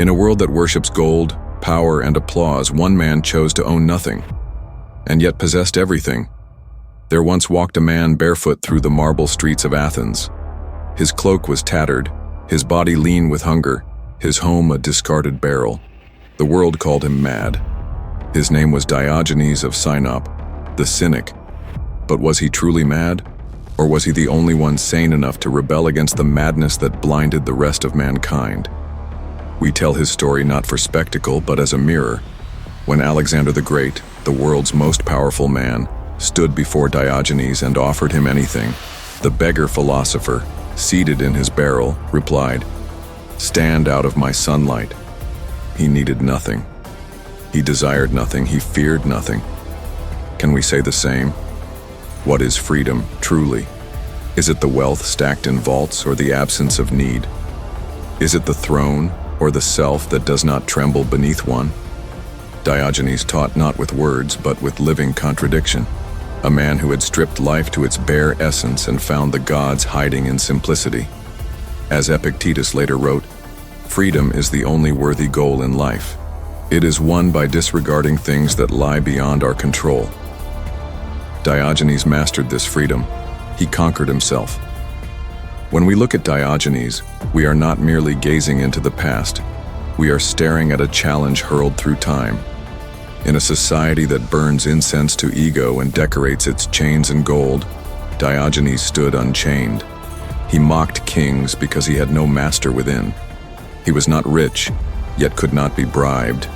In a world that worships gold, power, and applause, one man chose to own nothing, and yet possessed everything. There once walked a man barefoot through the marble streets of Athens. His cloak was tattered, his body lean with hunger, his home a discarded barrel. The world called him mad. His name was Diogenes of Sinope, the Cynic. But was he truly mad? Or was he the only one sane enough to rebel against the madness that blinded the rest of mankind? We tell his story not for spectacle, but as a mirror. When Alexander the Great, the world's most powerful man, stood before Diogenes and offered him anything, the beggar philosopher, seated in his barrel, replied, "Stand out of my sunlight." He needed nothing. He desired nothing. He feared nothing. Can we say the same? What is freedom, truly? Is it the wealth stacked in vaults or the absence of need? Is it the throne or the self that does not tremble beneath one? Diogenes taught not with words, but with living contradiction. A man who had stripped life to its bare essence and found the gods hiding in simplicity. As Epictetus later wrote, "Freedom is the only worthy goal in life. It is won by disregarding things that lie beyond our control." Diogenes mastered this freedom. He conquered himself. When we look at Diogenes, we are not merely gazing into the past. We are staring at a challenge hurled through time. In a society that burns incense to ego and decorates its chains in gold, Diogenes stood unchained. He mocked kings because he had no master within. He was not rich, yet could not be bribed.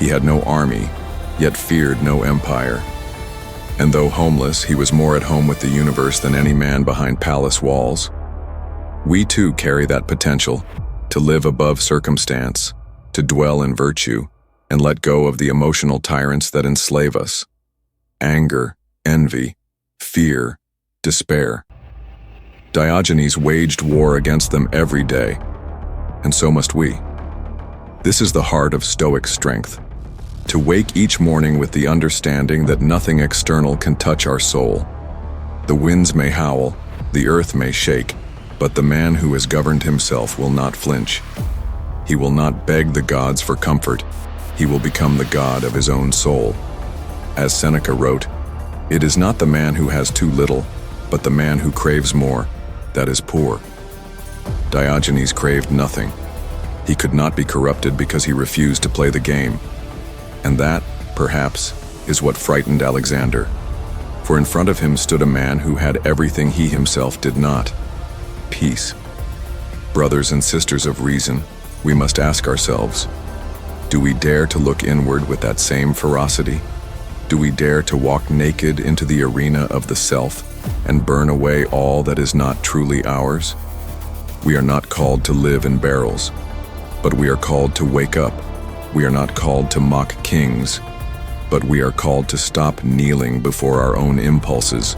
He had no army, yet feared no empire. And though homeless, he was more at home with the universe than any man behind palace walls. We too carry that potential, to live above circumstance, to dwell in virtue, and let go of the emotional tyrants that enslave us. Anger, envy, fear, despair. Diogenes waged war against them every day, and so must we. This is the heart of Stoic strength, to wake each morning with the understanding that nothing external can touch our soul. The winds may howl, the earth may shake, but the man who has governed himself will not flinch. He will not beg the gods for comfort. He will become the god of his own soul. As Seneca wrote, "It is not the man who has too little, but the man who craves more, that is poor." Diogenes craved nothing. He could not be corrupted because he refused to play the game. And that, perhaps, is what frightened Alexander. For in front of him stood a man who had everything he himself did not: peace. Brothers and sisters of reason, we must ask ourselves, do we dare to look inward with that same ferocity? Do we dare to walk naked into the arena of the self and burn away all that is not truly ours? We are not called to live in barrels, but we are called to wake up. We are not called to mock kings, but we are called to stop kneeling before our own impulses.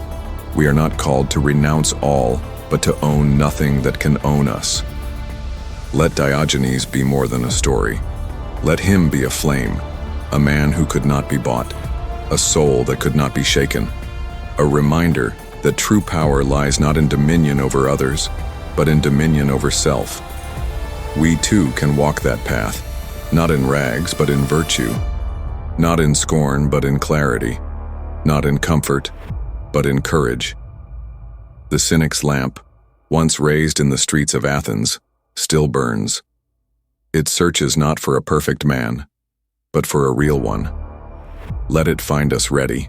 We are not called to renounce all, but to own nothing that can own us. Let Diogenes be more than a story. Let him be a flame, a man who could not be bought, a soul that could not be shaken, a reminder that true power lies not in dominion over others, but in dominion over self. We too can walk that path, not in rags, but in virtue, not in scorn, but in clarity, not in comfort, but in courage. The Cynic's lamp, once raised in the streets of Athens, still burns. It searches not for a perfect man, but for a real one. Let it find us ready.